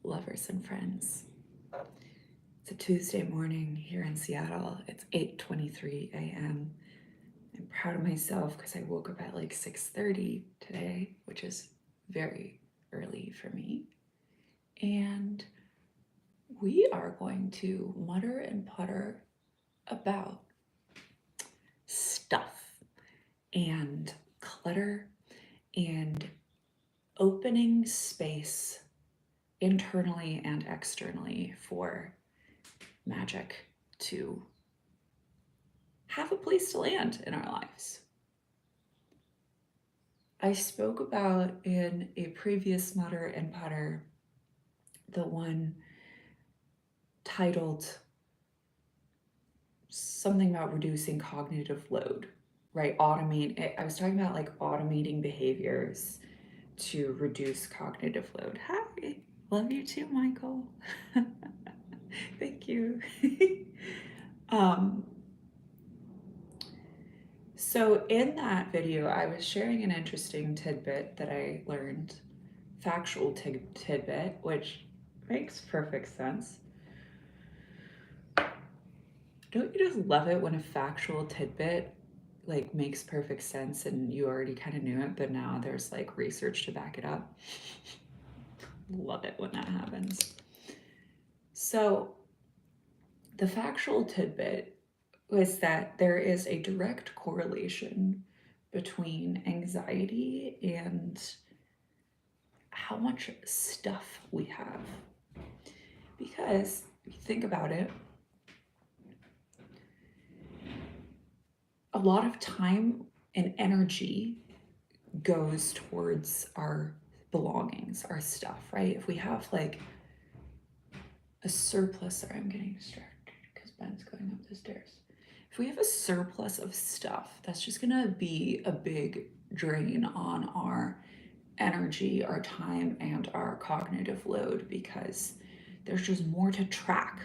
lovers and friends. It's a Tuesday morning here in Seattle. It's 8:23 a.m. I'm proud of myself because I woke up at like 6:30 today, which is very early for me. And we are going to mutter and putter about stuff and clutter and opening space internally and externally for magic to have a place to land in our lives. I spoke about in a previous Mutter and Putter, the one titled something about reducing cognitive load, right? I was talking about like automating behaviors to reduce cognitive load. Hi, love you too, Michael. Thank you. So in that video, I was sharing an interesting tidbit that I learned, factual tidbit, which makes perfect sense. Don't you just love it when a factual tidbit like makes perfect sense and you already kind of knew it, but now there's like research to back it up? Love it when that happens. So the factual tidbit was that there is a direct correlation between anxiety and how much stuff we have. Because if you think about it, a lot of time and energy goes towards our belongings, our stuff, right? If we have like a surplus, sorry, I'm getting distracted because Ben's going up the stairs. If we have a surplus of stuff, that's just gonna be a big drain on our energy, our time, and our cognitive load because there's just more to track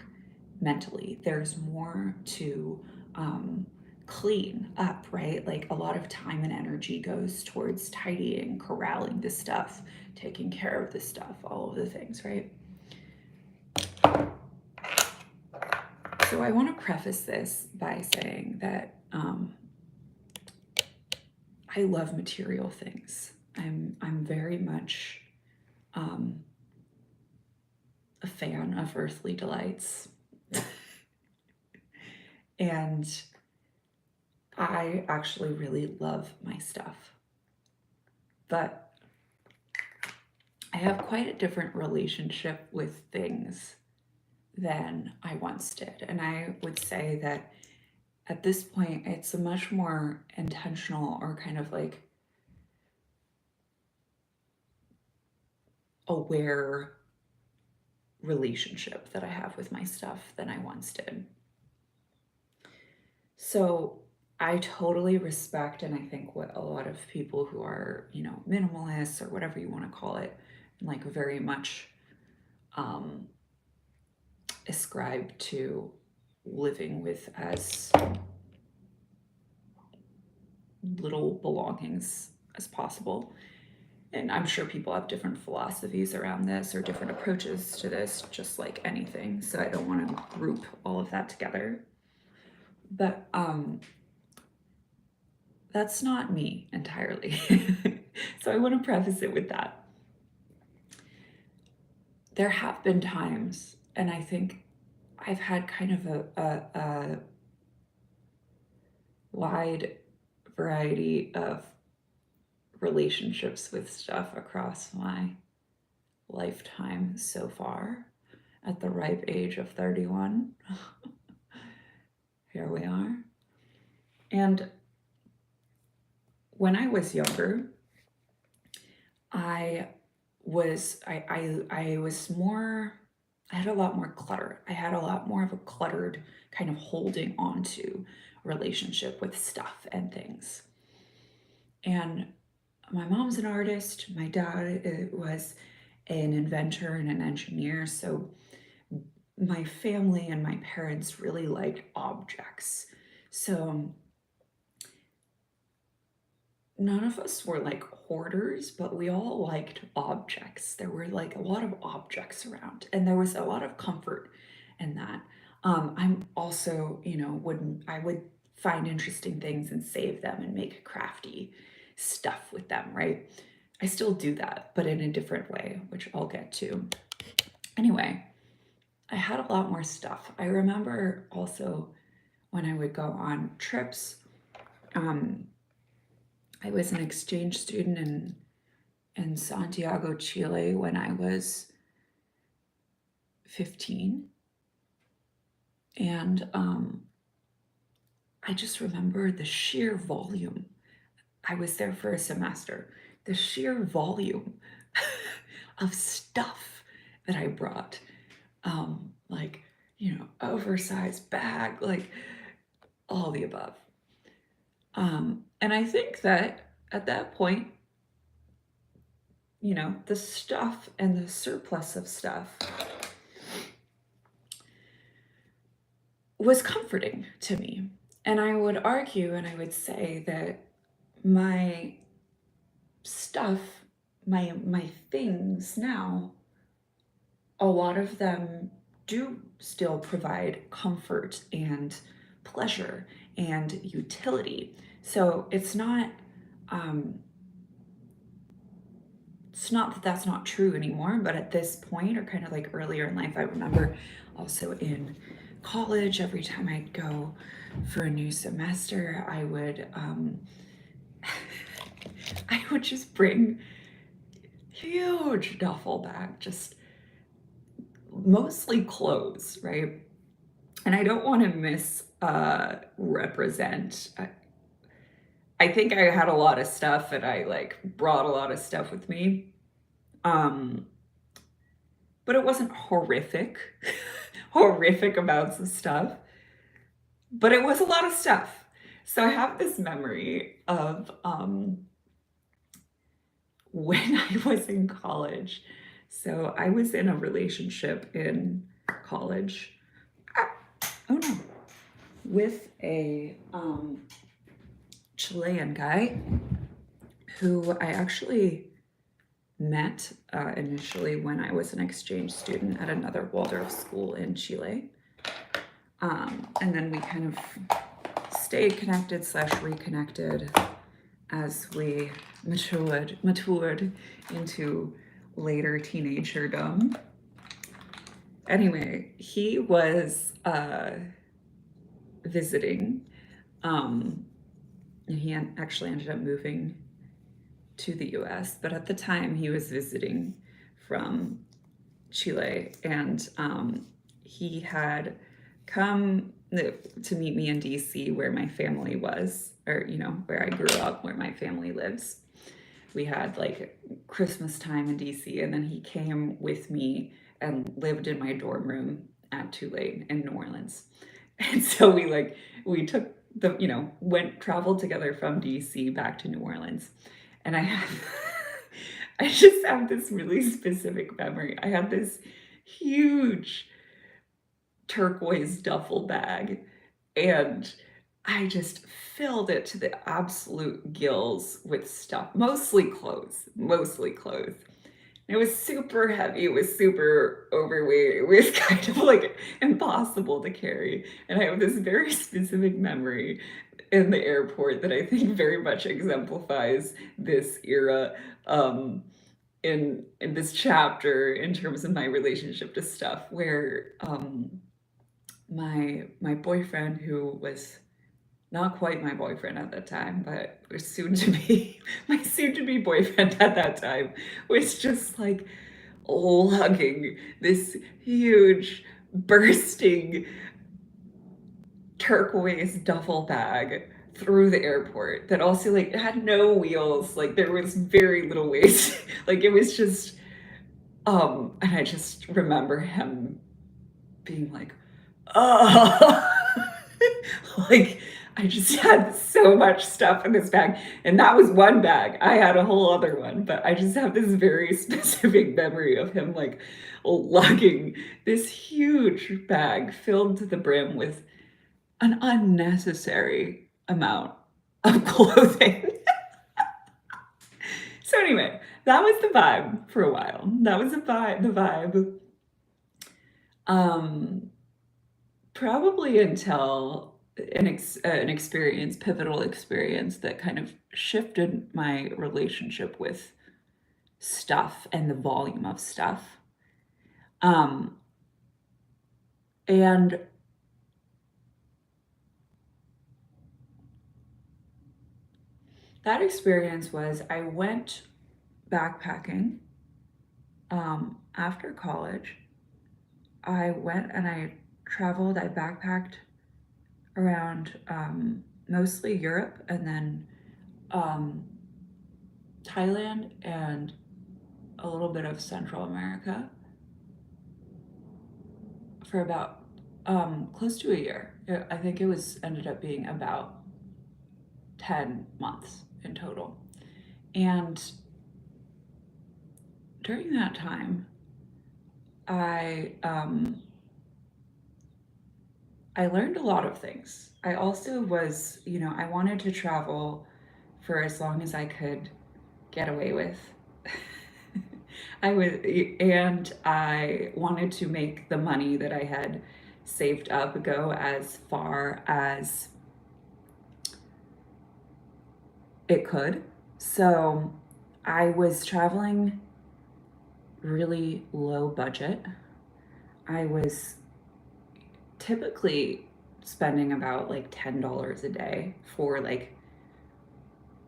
mentally. There's more to clean up, right? Like a lot of time and energy goes towards tidying, corralling the stuff, taking care of the stuff, all of the things, right? So I want to preface this by saying that I love material things. I'm very much a fan of earthly delights. And I actually really love my stuff. But I have quite a different relationship with things than I once did. And I would say that at this point, it's a much more intentional or kind of like aware relationship that I have with my stuff than I once did. So I totally respect, and I think what a lot of people who are, minimalists or whatever you want to call it, like very much ascribe to living with as little belongings as possible. And I'm sure people have different philosophies around this or different approaches to this, just like anything. So I don't want to group all of that together. But that's not me entirely. So I want to preface it with that. There have been times, and I think I've had kind of a wide variety of relationships with stuff across my lifetime so far at the ripe age of 31. Here we are. And when I was younger, I had a lot more clutter. I had a lot more of a cluttered kind of holding on to relationship with stuff and things. And my mom's an artist. My dad was an inventor and an engineer. So my family and my parents really liked objects. So none of us were like hoarders, but we all liked objects. There were like a lot of objects around, and there was a lot of comfort in that. I'm also, I would find interesting things and save them and make crafty stuff with them, right? I still do that, but in a different way, which I'll get to. Anyway, I had a lot more stuff. I remember also when I would go on trips, I was an exchange student in Santiago, Chile when I was 15. And I just remember the sheer volume. I was there for a semester. The sheer volume of stuff that I brought. Like, oversized bag, like all the above. And I think that at that point, the stuff and the surplus of stuff was comforting to me. And I would argue and I would say that my stuff, my things now, a lot of them do still provide comfort and pleasure and utility. So it's not that that's not true anymore, but at this point, or kind of like earlier in life, I remember also in college, every time I'd go for a new semester, I would I would just bring huge duffel bag, just mostly clothes, right? And I don't want to misrepresent. I think I had a lot of stuff and I like brought a lot of stuff with me. But it wasn't horrific, horrific amounts of stuff, but it was a lot of stuff. So I have this memory of when I was in college. So I was in a relationship in college. Oh no, with a Chilean guy who I actually met initially when I was an exchange student at another Waldorf school in Chile. And then we kind of stayed connected / reconnected as we matured into later teenagerdom. Anyway, he was visiting. He actually ended up moving to the US, but at the time he was visiting from Chile, and he had come to meet me in DC where my family was, or where I grew up, where my family lives. We had like Christmas time in DC, and then he came with me and lived in my dorm room at Tulane in New Orleans. And so we took traveled together from DC back to New Orleans. And I just have this really specific memory. I had this huge turquoise duffel bag, and I just filled it to the absolute gills with stuff, mostly clothes. It was super heavy. It was super overweight. It was kind of like impossible to carry. And I have this very specific memory in the airport that I think very much exemplifies this era in this chapter in terms of my relationship to stuff, where my boyfriend, who was not quite my boyfriend at that time, but was soon to be my soon to be boyfriend at that time, was just like lugging this huge bursting turquoise duffel bag through the airport that also like had no wheels. Like there was very little waste. Like it was just and I just remember him being like, oh, like I just had so much stuff in this bag. And that was one bag. I had a whole other one, but I just have this very specific memory of him like lugging this huge bag filled to the brim with an unnecessary amount of clothing. So anyway, that was the vibe for a while. That was the vibe. Um, Probably until an experience, pivotal experience that kind of shifted my relationship with stuff and the volume of stuff. Um, and that experience was I went backpacking after college. I went and I traveled, I backpacked around mostly Europe and then um, Thailand and a little bit of Central America for about close to a year. I think it was ended up being about 10 months in total. And during that time, I I learned a lot of things. I also was, I wanted to travel for as long as I could get away with. And I wanted to make the money that I had saved up go as far as it could. So I was traveling really low budget. I was typically spending about like $10 a day for like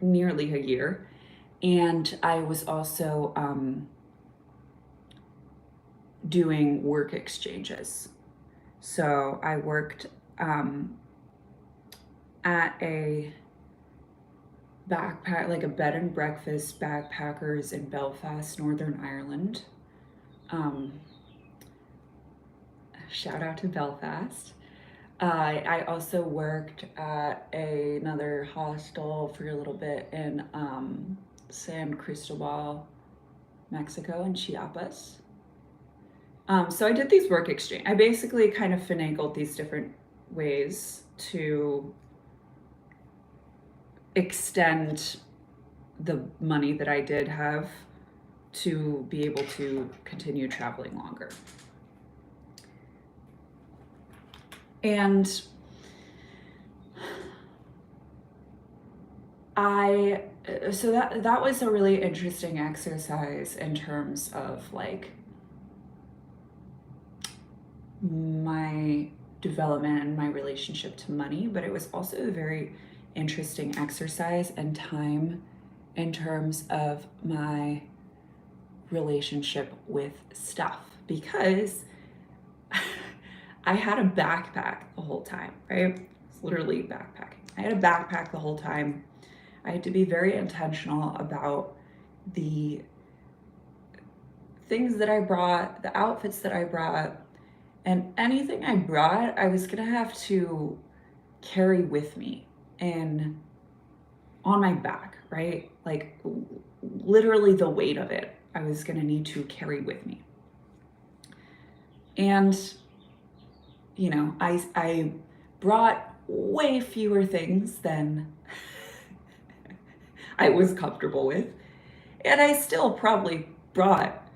nearly a year. And I was also doing work exchanges. So I worked at a like a bed and breakfast backpackers in Belfast, Northern Ireland. Um, Shout out to Belfast. I also worked at another hostel for a little bit in San Cristobal, Mexico, and Chiapas. So I did these work exchange. I basically kind of finagled these different ways to extend the money that I did have to be able to continue traveling longer. And so that was a really interesting exercise in terms of like my development and my relationship to money, but it was also a very interesting exercise and time in terms of my relationship with stuff, because I had a backpack the whole time, right? It's literally backpacking. I had a backpack the whole time. I had to be very intentional about the things that I brought, the outfits that I brought, and anything I brought, I was gonna have to carry with me and on my back, right? Like literally the weight of it, I was gonna need to carry with me. And, I brought way fewer things than I was comfortable with. And I still probably brought,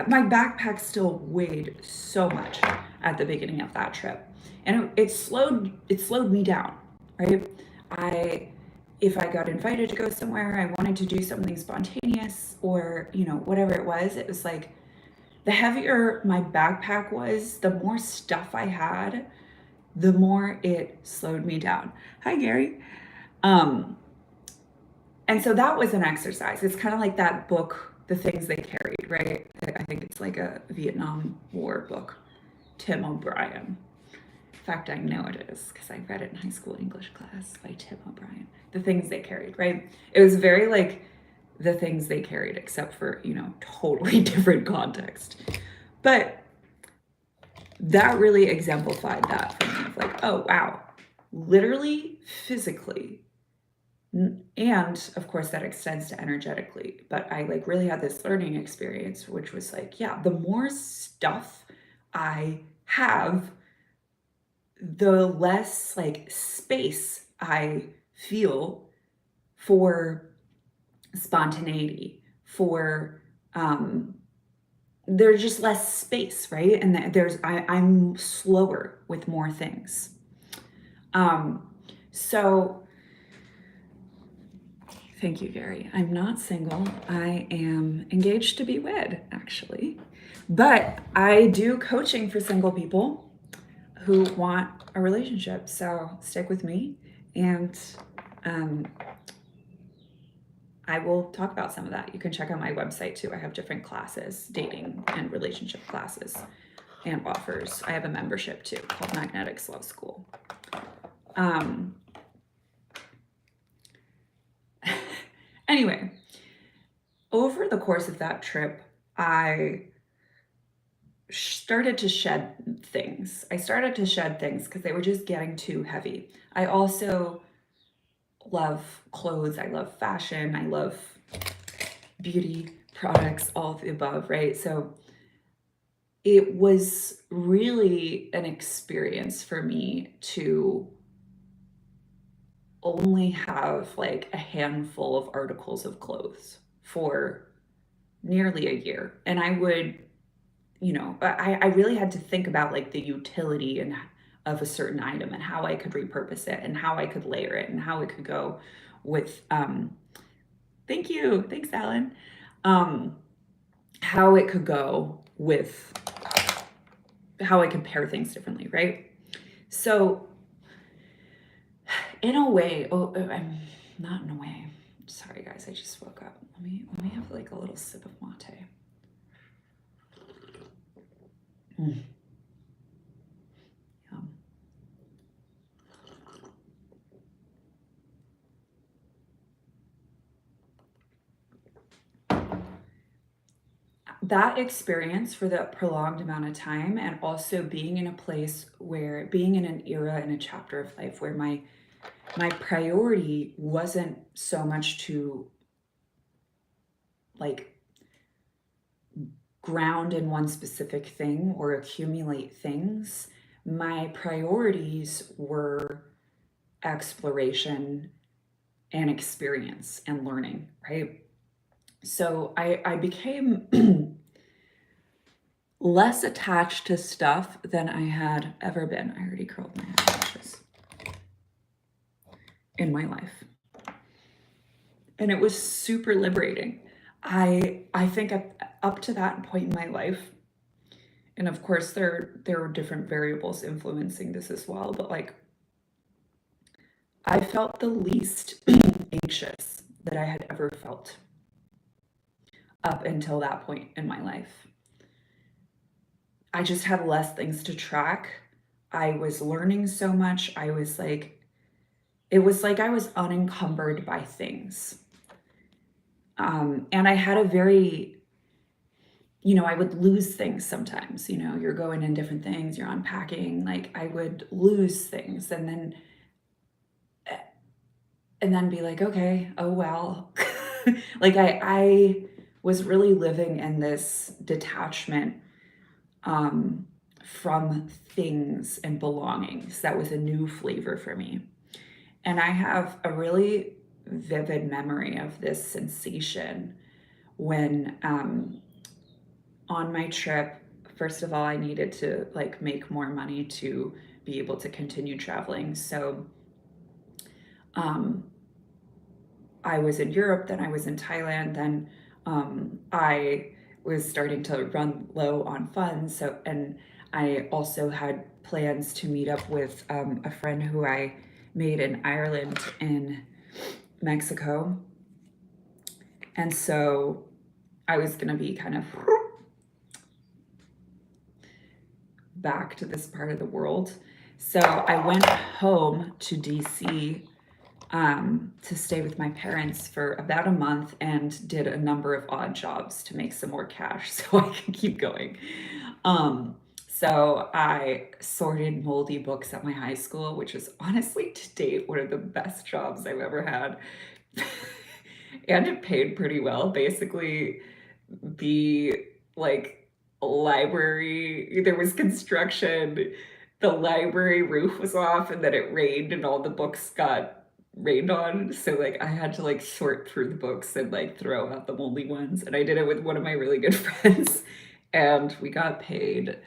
my backpack still weighed so much at the beginning of that trip. And it slowed me down, right? If I got invited to go somewhere, I wanted to do something spontaneous or, whatever it was like the heavier my backpack was, the more stuff I had, the more it slowed me down. Hi, Gary. And so that was an exercise. It's kind of like that book, The Things They Carried, right? I think it's like a Vietnam War book, Tim O'Brien. In fact, I know it is because I read it in high school English class by Tim O'Brien. The Things They Carried, right? It was very like The Things They Carried, except for, totally different context. But that really exemplified that for me. Like, oh, wow, literally, physically, and of course that extends to energetically, but I like really had this learning experience, which was like, yeah, the more stuff I have, the less like space I feel for spontaneity, for there's just less space, right? And I'm slower with more things. So thank you, Gary. I'm not single. I am engaged to be wed, actually. But I do coaching for single people who want a relationship. So stick with me, and I will talk about some of that. You can check out my website too. I have different classes, dating and relationship classes and offers. I have a membership too called Magnetics Love School. Anyway, over the course of that trip, I started to shed things. Because they were just getting too heavy. I also love clothes. I love fashion. I love beauty products, all of the above, right? So it was really an experience for me to only have like a handful of articles of clothes for nearly a year. And I would, I really had to think about like the utility and of a certain item and how I could repurpose it and how I could layer it and how it could go with thank you. Thanks, Alan. How it could go with how I could pair things differently, right? So in a way, I'm not in a way. Sorry guys, I just woke up. Let me have like a little sip of mate. Yum. That experience for the prolonged amount of time, and also being in a place where, being in an era and a chapter of life where my priority wasn't so much to like ground in one specific thing or accumulate things. My priorities were exploration and experience and learning, right? So I became less attached to stuff than I had ever been. I already curled my eyelashes in my life. And it was super liberating. I think up to that point in my life, and of course there were different variables influencing this as well, but like I felt the least anxious that I had ever felt up until that point in my life. I just had less things to track. I was learning so much. It was like I was unencumbered by things. And I had a very, I would lose things sometimes. You're going in different things, you're unpacking, like I would lose things and then be like, okay, oh well. Like I was really living in this detachment from things and belongings. That was a new flavor for me. And I have a really vivid memory of this sensation when on my trip, first of all, I needed to like make more money to be able to continue traveling. So I was in Europe, then I was in Thailand, then I was starting to run low on funds. And I also had plans to meet up with a friend who I made in Ireland in Mexico. And so I was going to be kind of back to this part of the world. So I went home to DC to stay with my parents for about a month and did a number of odd jobs to make some more cash so I could keep going. So I sorted moldy books at my high school, which is honestly to date one of the best jobs I've ever had. And it paid pretty well. Basically, the like library, there was construction, the library roof was off, and then it rained and all the books got rained on. So like I had to like sort through the books and like throw out the moldy ones. And I did it with one of my really good friends. And we got paid,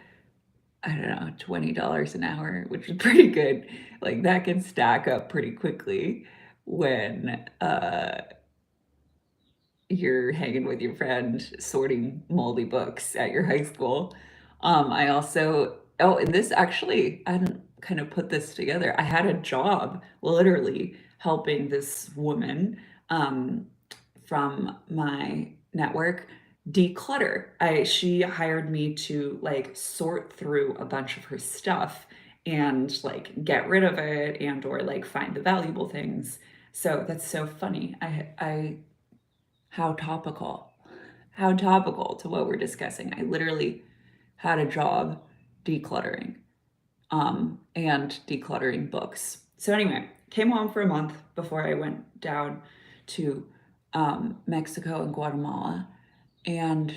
I don't know, $20 an hour, which is pretty good. Like that can stack up pretty quickly when you're hanging with your friend sorting moldy books at your high school. I also, oh, and this actually, I didn't kind of put this together. I had a job literally helping this woman um, from my network declutter. She hired me to like sort through a bunch of her stuff and like get rid of it and or like find the valuable things. So that's so funny. I how topical. How topical to what we're discussing. I literally had a job decluttering and decluttering books. So, anyway, came home for a month before I went down to Mexico and Guatemala. And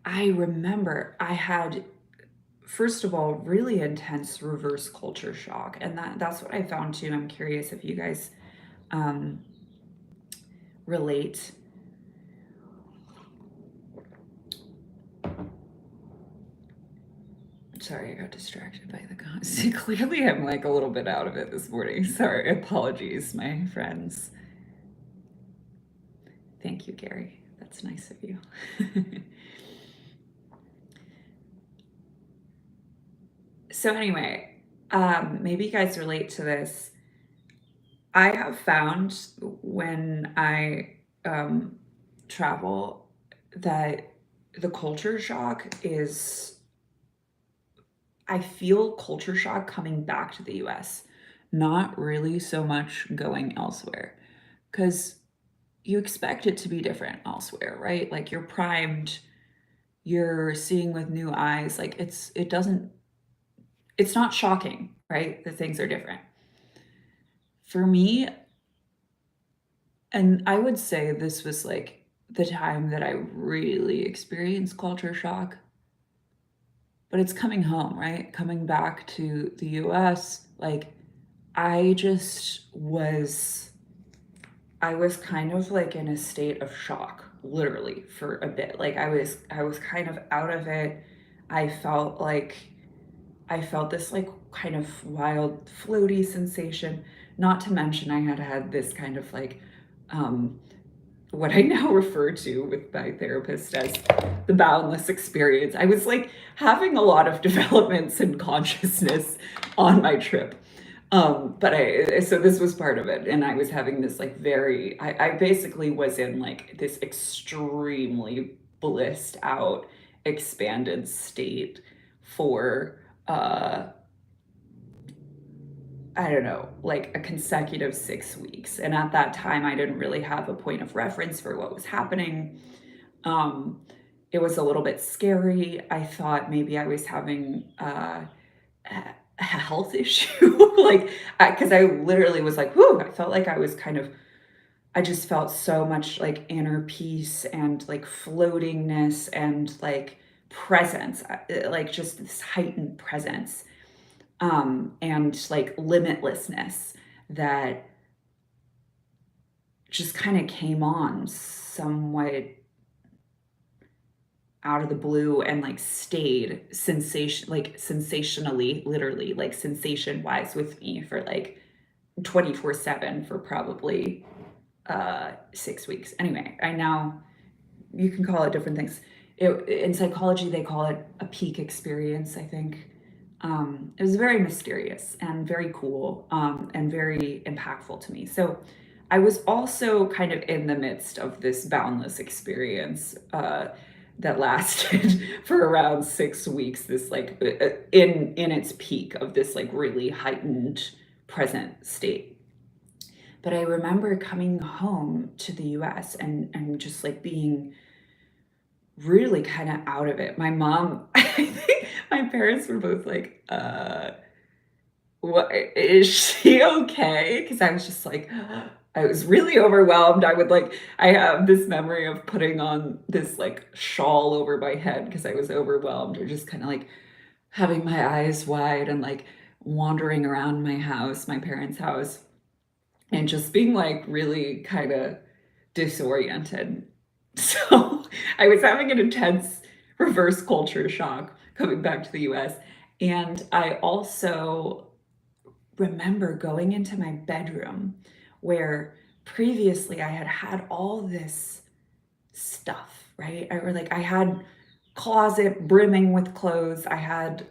I remember I had, first of all, really intense reverse culture shock. And that's what I found too. I'm curious if you guys um, relate. Sorry, I got distracted by the guns. Clearly, I'm like a little bit out of it this morning. Sorry, apologies, my friends. Thank you, Gary. That's nice of you. So, anyway, maybe you guys relate to this. I have found when I travel that the culture shock is, I feel culture shock coming back to the US, not really so much going elsewhere. Because you expect it to be different elsewhere, right? Like you're primed, you're seeing with new eyes. Like it's not shocking, right? That things are different. For me, and I would say this was like the time that I really experienced culture shock, but it's coming home, right? Coming back to the US, like I just was I was kind of like in a state of shock, literally for a bit. Like I was kind of out of it. I felt like I felt this like kind of wild floaty sensation. Not to mention I had had this kind of like um what I now refer to with my therapist as the boundless experience. I was like having a lot of developments in consciousness on my trip. But so this was part of it. And I was having this like I basically was in like this extremely blissed out, expanded state for, I don't know, like a consecutive 6 weeks. And at that time, I didn't really have a point of reference for what was happening. Um, it was a little bit scary. I thought maybe I was having a health issue, like, because I literally was like, whoo, I felt like I was kind of, I just felt so much like inner peace and like floatingness and like presence, like just this heightened presence and like limitlessness that just kind of came on somewhat out of the blue and like stayed sensationally, literally like sensation wise with me for like 24/7 for probably 6 weeks. Anyway, I now, you can call it different things. In psychology they call it a peak experience, I think. It was very mysterious and very cool and very impactful to me. So I was also kind of in the midst of this boundless experience that lasted for around 6 weeks. This like in its peak of this like really heightened present state. But I remember coming home to the US and just like being really kind of out of it. My mom, I think my parents were both like, what, is she okay? Because I was just like, I was really overwhelmed. I have this memory of putting on this like shawl over my head because I was overwhelmed, or just kind of like having my eyes wide and like wandering around my house, my parents' house, and just being like really kind of disoriented. So I was having an intense reverse culture shock coming back to the US. And I also remember going into my bedroom where previously I had had all this stuff, right? I had closet brimming with clothes. I had,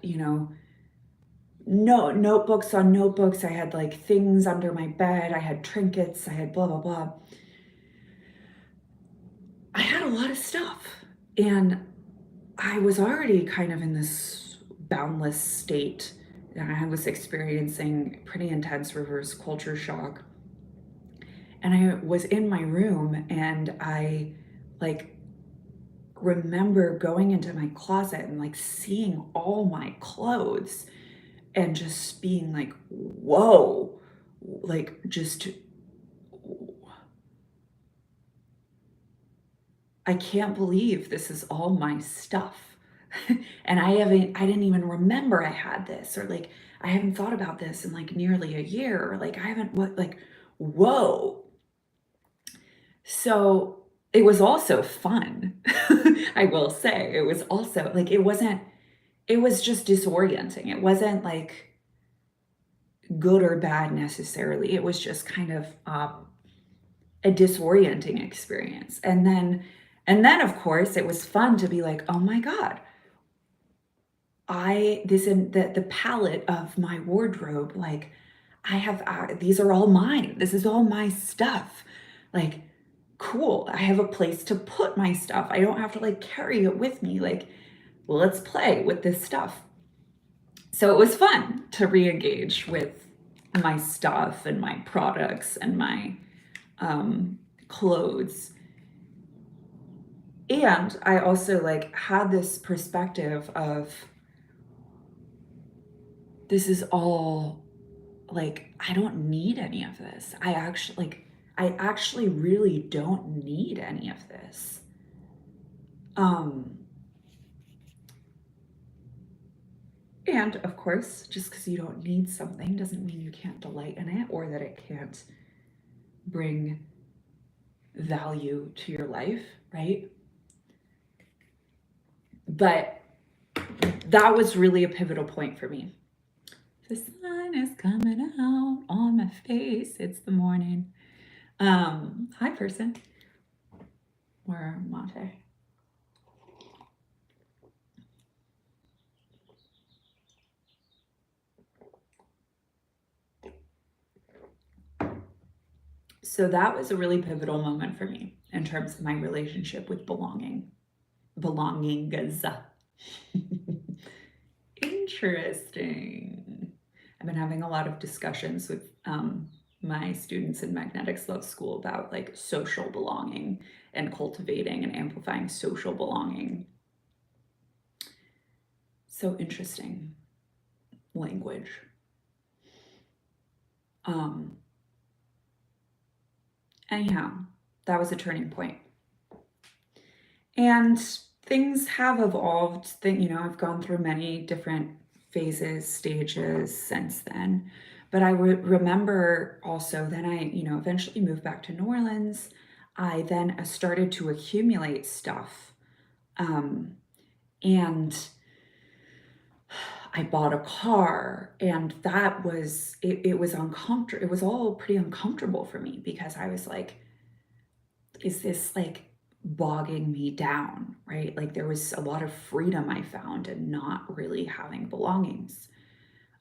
no notebooks on notebooks. I had like things under my bed. I had trinkets. I had blah, blah, blah. I had a lot of stuff. And I was already kind of in this boundless state. And I was experiencing pretty intense reverse culture shock. And I was in my room and I like remember going into my closet and like seeing all my clothes and just being like, whoa, like just, I can't believe this is all my stuff. And I didn't even remember I had this, or like, I haven't thought about this in like nearly a year, or like, I haven't, what, like, whoa. So it was also fun. I will say it was also like, it was just disorienting. It wasn't like good or bad necessarily. It was just kind of a disorienting experience. And then of course it was fun to be like, oh my God, the palette of my wardrobe, like I have, these are all mine. This is all my stuff. Like, cool. I have a place to put my stuff. I don't have to like carry it with me. Like, well, let's play with this stuff. So it was fun to re-engage with my stuff and my products and my clothes. And I also like had this perspective of, this is all like, I don't need any of this. I actually really don't need any of this. And of course, just because you don't need something doesn't mean you can't delight in it or that it can't bring value to your life, right? But that was really a pivotal point for me. The sun is coming out on my face. It's the morning. Hi, person. Where mate? So that was a really pivotal moment for me in terms of my relationship with belongings. Interesting. I've been having a lot of discussions with my students in Magnetics Love School about like social belonging and cultivating and amplifying social belonging. So interesting language. Anyhow, that was a turning point. And things have evolved. I've gone through many different phases, stages since then. But I remember also then I, eventually moved back to New Orleans. I then started to accumulate stuff. And I bought a car, and that was, it was uncomfortable. It was all pretty uncomfortable for me because I was like, is this like bogging me down, right? Like there was a lot of freedom I found in not really having belongings.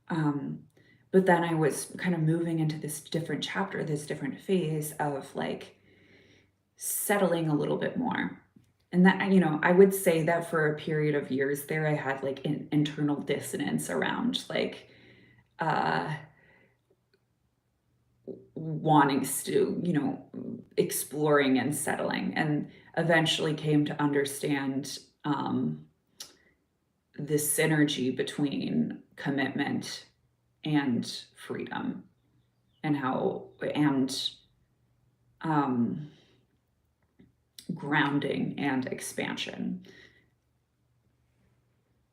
But then I was kind of moving into this different chapter, this different phase of like settling a little bit more. And that, I would say that for a period of years there, I had like an internal dissonance around like, wanting to, exploring and settling, and eventually came to understand the synergy between commitment and freedom and grounding and expansion.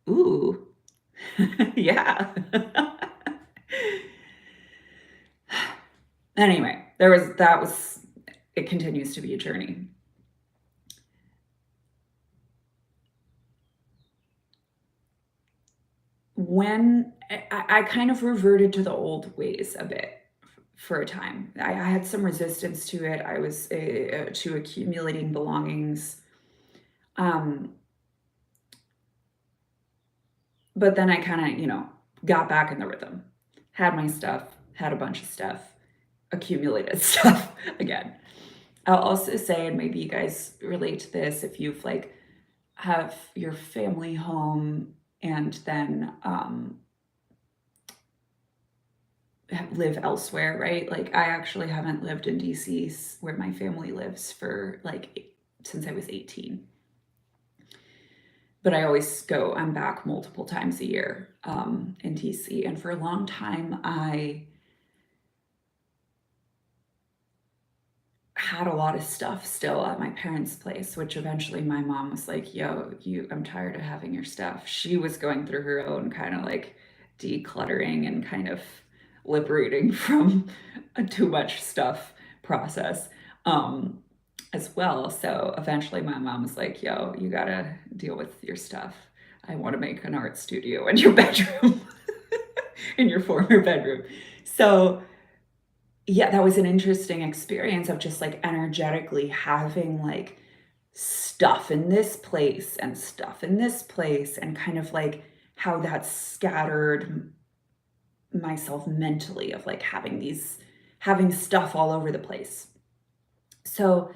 Ooh, yeah. Anyway, it continues to be a journey. When I kind of reverted to the old ways a bit for a time. I had some resistance to it. I was to accumulating belongings. But then I kind of, got back in the rhythm, had my stuff, had a bunch of stuff, accumulated stuff again. I'll also say, and maybe you guys relate to this, if you've like have your family home and then live elsewhere, right? Like I actually haven't lived in DC where my family lives for like since I was 18. But I always go, I'm back multiple times a year in DC. And for a long time, I had a lot of stuff still at my parents' place, which eventually my mom was like, yo, I'm tired of having your stuff. She was going through her own kind of like decluttering and kind of liberating from a too much stuff process as well. So eventually my mom was like, yo, you gotta deal with your stuff. I want to make an art studio in your bedroom, in your former bedroom. So yeah, that was an interesting experience of just like energetically having like stuff in this place and stuff in this place, and kind of like how that scattered myself mentally of like having stuff all over the place. So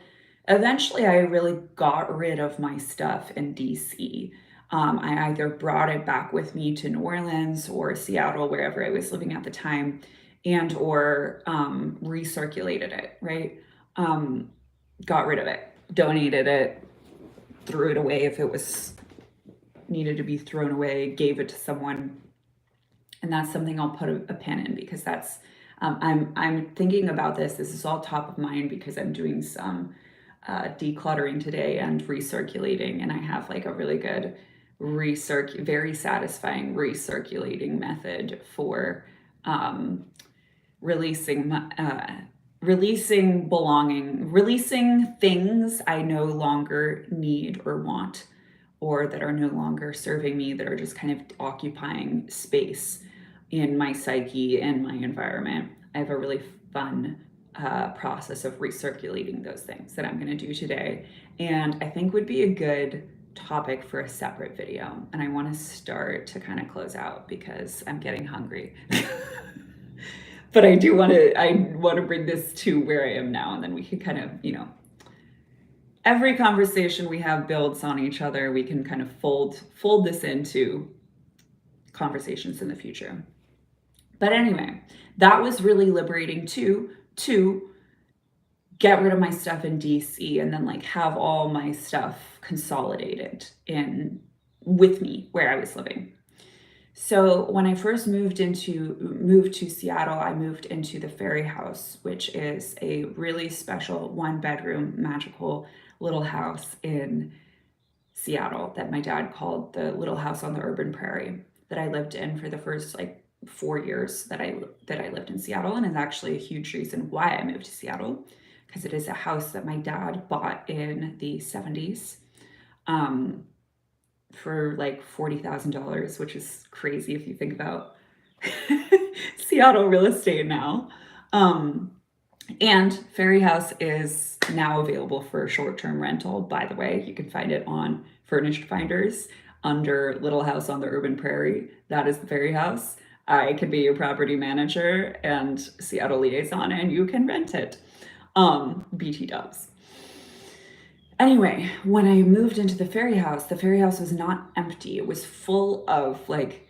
eventually I really got rid of my stuff in DC. I either brought it back with me to New Orleans or Seattle, wherever I was living at the time, and or recirculated it, right? Got rid of it, donated it, threw it away if it was needed to be thrown away, gave it to someone. And that's something I'll put a pin in, because that's I'm thinking about this. This is all top of mind because I'm doing some decluttering today and recirculating, and I have like a really good very satisfying recirculating method for releasing releasing things I no longer need or want, or that are no longer serving me, that are just kind of occupying space in my psyche and my environment. I have a really fun process of recirculating those things that I'm going to do today, and I think would be a good topic for a separate video. And I want to start to kind of close out because I'm getting hungry. But I want to bring this to where I am now, and then we can kind of, every conversation we have builds on each other. We can kind of fold this into conversations in the future. But anyway, that was really liberating too, to get rid of my stuff in DC and then like have all my stuff consolidated in with me where I was living. So when I first moved to Seattle, I moved into the Ferry House, which is a really special 1-bedroom magical little house in Seattle that my dad called the Little House on the Urban Prairie, that I lived in for the first like 4 years that I lived in Seattle, and is actually a huge reason why I moved to Seattle, because it is a house that my dad bought in the 70s. For like $40,000, which is crazy if you think about Seattle real estate now. And Ferry House is now available for short-term rental, by the way. You can find it on Furnished Finders under Little House on the Urban Prairie. That is the Ferry House. I could be your property manager and Seattle liaison, and you can rent it. BT dubs. Anyway, when I moved into the Ferry House was not empty. It was full of like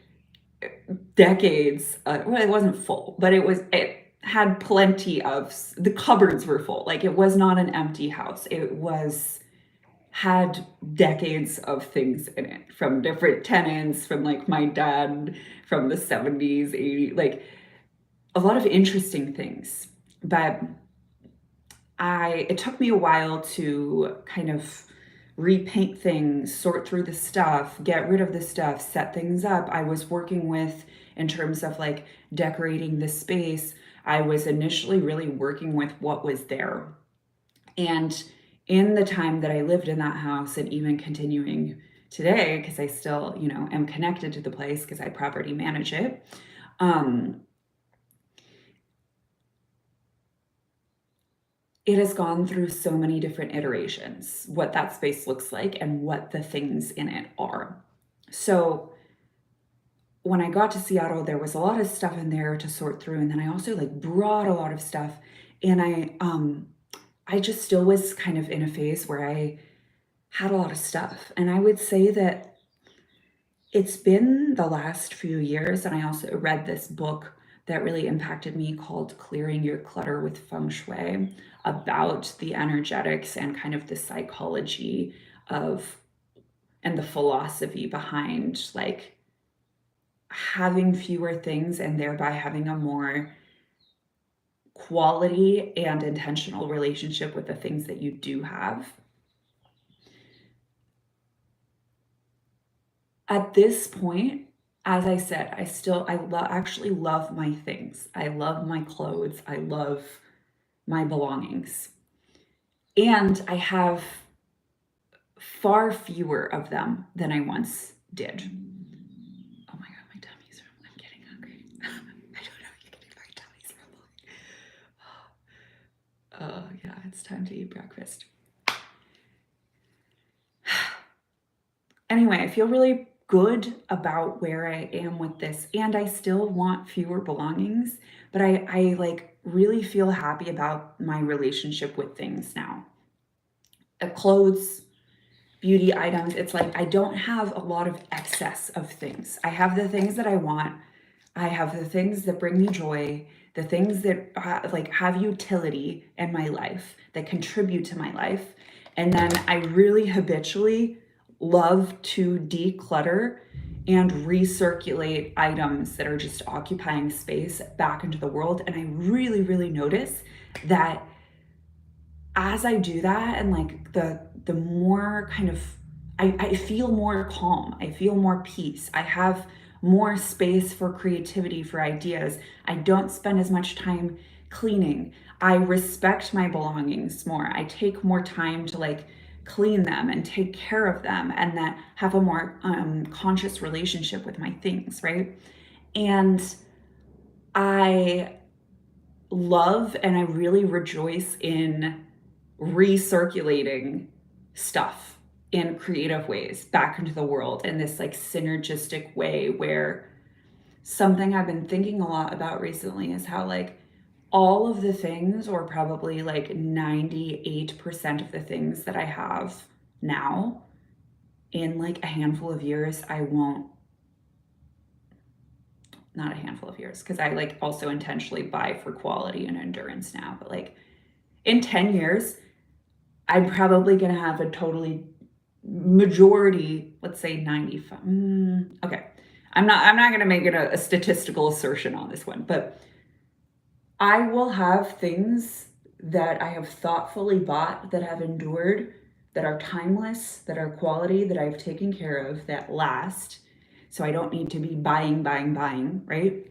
decades. Well, it wasn't full, but it had plenty of, the cupboards were full. Like it was not an empty house. It had decades of things in it, from different tenants, from like my dad from the 70s, 80s, like a lot of interesting things. But it took me a while to kind of repaint things, sort through the stuff, get rid of the stuff, set things up. I was working with, in terms of like decorating the space, I was initially really working with what was there. And in the time that I lived in that house, and even continuing today, because I still, am connected to the place because I property manage it, it has gone through so many different iterations, what that space looks like and what the things in it are. So when I got to Seattle, there was a lot of stuff in there to sort through. And then I also brought a lot of stuff. And I just still was kind of in a phase where I had a lot of stuff. And I would say that it's been the last few years. And I also read this book that really impacted me called Clearing Your Clutter with Feng Shui, about the energetics and kind of the psychology of and the philosophy behind having fewer things and thereby having a more quality and intentional relationship with the things that you do have. At this point, as I said, actually love my things. I love my clothes. I love my belongings. And I have far fewer of them than I once did. Oh my God, my tummy's rumbling. I'm getting hungry. I don't know, you can hear my tummy's rumbling. Yeah, it's time to eat breakfast. Anyway, I feel really good about where I am with this, and I still want fewer belongings, but I really feel happy about my relationship with things now. Clothes, beauty items, it's like I don't have a lot of excess of things. I have the things that I want. I have the things that bring me joy, the things that have utility in my life, that contribute to my life. And then I really habitually love to declutter and recirculate items that are just occupying space back into the world. And I really, really notice that as I do that, and the more kind of I feel more calm, I feel more peace, I have more space for creativity, for ideas. I don't spend as much time cleaning. I respect my belongings more. I take more time to clean them and take care of them, and that have a more conscious relationship with my things, right? And I love and I really rejoice in recirculating stuff in creative ways back into the world in this synergistic way, where something I've been thinking a lot about recently is how all of the things, or probably 98% of the things that I have now, in a handful of years, I won't, not a handful of years, because I also intentionally buy for quality and endurance now, but in 10 years, I'm probably going to have a totally majority, let's say 95. Okay. I'm not going to make it a statistical assertion on this one, but I will have things that I have thoughtfully bought, that have endured, that are timeless, that are quality, that I've taken care of, that last. So I don't need to be buying, right?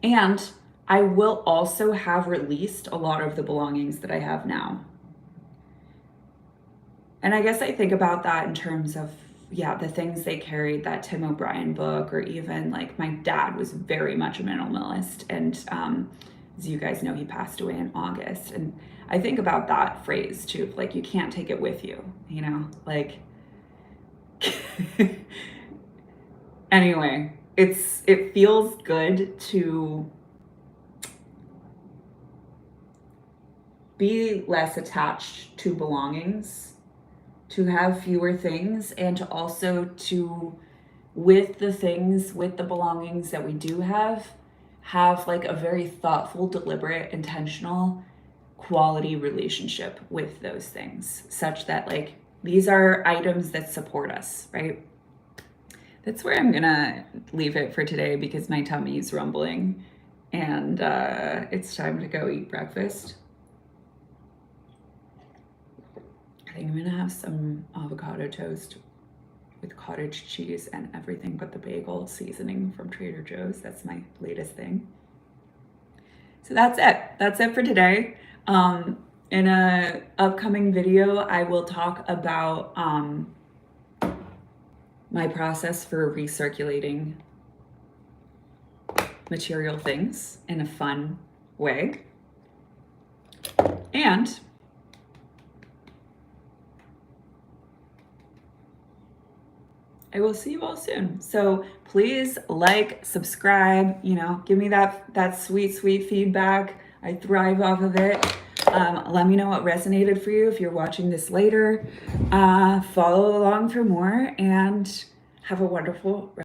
And I will also have released a lot of the belongings that I have now. And I guess I think about that in terms of, the things they carried, that Tim O'Brien book, or even my dad was very much a minimalist. And as you guys know, he passed away in August. And I think about that phrase too, you can't take it with you, anyway, it feels good to be less attached to belongings, to have fewer things, and to also with the belongings that we do have a very thoughtful, deliberate, intentional, quality relationship with those things, such that these are items that support us, right? That's where I'm gonna leave it for today, because my tummy's rumbling and it's time to go eat breakfast. I think I'm gonna have some avocado toast with cottage cheese and everything but the bagel seasoning from Trader Joe's. That's my latest thing. So that's it. That's it for today. In a upcoming video, I will talk about my process for recirculating material things in a fun way. And I will see you all soon. So please like, subscribe, give me that sweet feedback. I thrive off of it. Let me know what resonated for you if you're watching this later. Follow along for more and have a wonderful